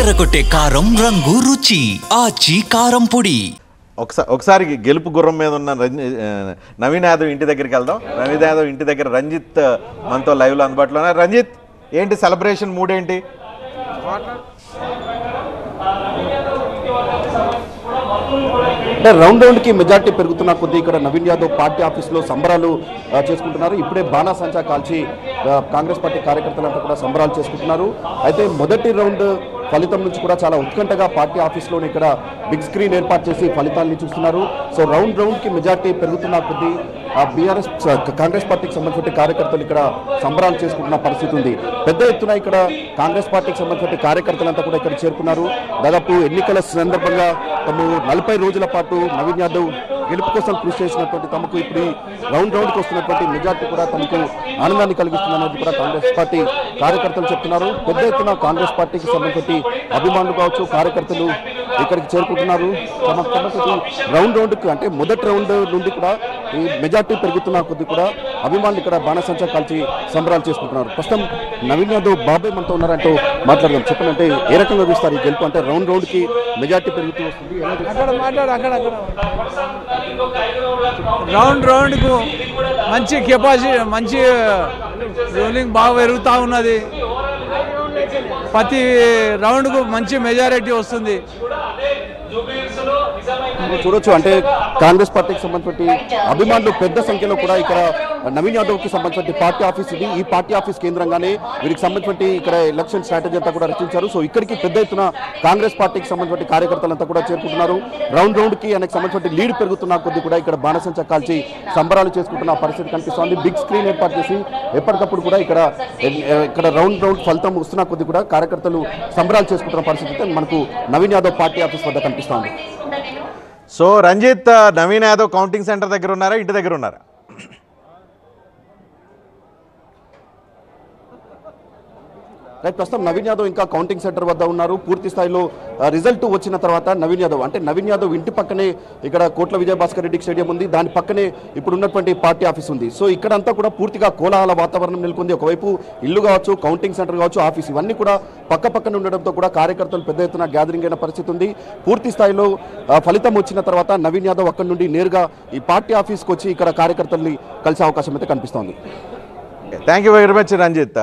అదరగొట్టే కారం రంగు రుచి ఆచి కారం పొడి. ఒకసారి గెలుపు గుర్రం మీద ఉన్న నవీన్ యాదవ్ ఇంటి దగ్గరికి వెళ్దాం. నవీన్ యాదవ్ ఇంటి దగ్గర రంజిత్ మనతో లైవ్లో అందుబాటులో ఉన్నారు. రంజిత్, ఏంటి సెలబ్రేషన్ మూడ్ ఏంటి? అంటే రౌండ్ రౌండ్కి మెజార్టీ పెరుగుతున్న కొద్దీ ఇక్కడ నవీన్ యాదవ్ పార్టీ ఆఫీస్లో సంబరాలు చేసుకుంటున్నారు. ఇప్పుడే బాణాసంచా కాల్చి కాంగ్రెస్ పార్టీ కార్యకర్తలంతా కూడా సంబరాలు చేసుకుంటున్నారు. అయితే మొదటి రౌండ్ ఫలితం నుంచి కూడా చాలా ఉత్కంఠగా పార్టీ ఆఫీస్లోనే ఇక్కడ బిగ్ స్క్రీన్ ఏర్పాటు చేసి ఫలితాన్ని చూస్తున్నారు. సో రౌండ్ రౌండ్కి మెజార్టీ పెరుగుతున్న కొద్దీ బీఆర్ఎస్ కాంగ్రెస్ పార్టీకి సంబంధించిన కార్యకర్తలు ఇక్కడ సంబరాలు చేసుకుంటున్న పరిస్థితి ఉంది. పెద్ద ఎత్తున ఇక్కడ కాంగ్రెస్ పార్టీకి సంబంధించిన కార్యకర్తలంతా కూడా ఇక్కడ చేరుకున్నారు. దాదాపు ఎన్నికల సందర్భంగా తమ 40 రోజుల పాటు నవీన్ యాదవ్ గెలుపు కోసం కృషి చేసినటువంటి తమకు ఇప్పుడు రౌండ్ రౌండ్కి వస్తున్నటువంటి మెజార్టీ కూడా తమకు ఆనందాన్ని కలిగిస్తుందనేది కూడా కాంగ్రెస్ పార్టీ కార్యకర్తలు చెప్తున్నారు. పెద్ద ఎత్తున కాంగ్రెస్ పార్టీకి సంబంధించిన అభిమానులు కావచ్చు, కార్యకర్తలు ఇక్కడికి చేరుకుంటున్నారు. రౌండ్ రౌండ్కి అంటే మొదటి రౌండ్ నుండి కూడా ఈ మెజార్టీ పెరుగుతున్న కొద్ది కూడా అభిమానులు ఇక్కడ బాణసంచా కాల్చి సంబరాలు చేసుకుంటున్నారు. ప్రస్తుతం నవీన్ యాదవ్ బాబాయ్ మనతో ఉన్నారంటూ మాట్లాడదాం. చెప్పండి, ఏ రకంగా చూస్తారు ఈ గెలుపు? అంటే రౌండ్ రౌండ్కి మెజార్టీ పెరుగుతూ వస్తుంది. రౌండ్ రౌండ్కు మంచి కెపాసిటీ, మంచి రూలింగ్ బాగా పెరుగుతూ ఉన్నది. ప్రతి రౌండ్కు మంచి మెజారిటీ వస్తుంది. చూడొచ్చు, అంటే కాంగ్రెస్ పార్టీకి సంబంధించిన అభిమానులు పెద్ద సంఖ్యలో కూడా ఇక్కడ నవీన్ యాదవ్కి సంబంధించిన పార్టీ ఆఫీస్ ఇది. ఈ పార్టీ ఆఫీస్ కేంద్రంగానే వీరికి సంబంధించిన ఇక్కడ ఎలక్షన్ స్ట్రాటజీ అంతా కూడా రచించారు. సో ఇక్కడికి పెద్ద ఎత్తున కాంగ్రెస్ పార్టీకి సంబంధించిన కార్యకర్తలంతా కూడా చేరుకుంటున్నారు. రౌండ్ రౌండ్కి ఆయనకు సంబంధించిన లీడ్ పెరుగుతున్న కొద్ది కూడా ఇక్కడ బాణసంచా కాల్చి సంబరాలు చేసుకుంటున్న పరిస్థితి కనిపిస్తోంది. బిగ్ స్క్రీన్ ఏర్పాటు చేసి ఎప్పటికప్పుడు కూడా ఇక్కడ రౌండ్ రౌండ్ ఫలితం వస్తున్న కొద్ది కూడా కార్యకర్తలు సంబరాలు చేసుకుంటున్న పరిస్థితి మనకు నవీన్ యాదవ్ పార్టీ ఆఫీస్ వద్ద కనిపిస్తోంది. So Ranjith, Naveen Yadav counting centre దగ్గర ఉన్నారా, ఇంటి దగ్గర ఉన్నారా? రైట్, ప్రస్తుతం నవీన్ యాదవ్ ఇంకా కౌంటింగ్ సెంటర్ వద్ద ఉన్నారు. పూర్తి స్థాయిలో రిజల్ట్ వచ్చిన తర్వాత నవీన్ యాదవ్ ఇంటి పక్కనే ఇక్కడ కోట్ల విజయభాస్కర్ రెడ్డి స్టేడియం ఉంది. దాని పక్కనే ఇప్పుడు ఉన్నటువంటి పార్టీ ఆఫీస్ ఉంది. సో ఇక్కడంతా కూడా పూర్తిగా కోలాహల వాతావరణం నెలకొంది. ఒకవైపు ఇల్లు కావచ్చు, కౌంటింగ్ సెంటర్ కావచ్చు, ఆఫీస్ ఇవన్నీ కూడా పక్క పక్కన ఉండడంతో కూడా కార్యకర్తలు పెద్ద ఎత్తున గ్యాదరింగ్ అయిన పరిస్థితి ఉంది. పూర్తి స్థాయిలో ఫలితం వచ్చిన తర్వాత నవీన్ యాదవ్ అక్కడి నుండి నేరుగా ఈ పార్టీ ఆఫీస్కి వచ్చి ఇక్కడ కార్యకర్తల్ని కలిసే అవకాశం అయితే కనిపిస్తోంది. Thank you very much Ranjith.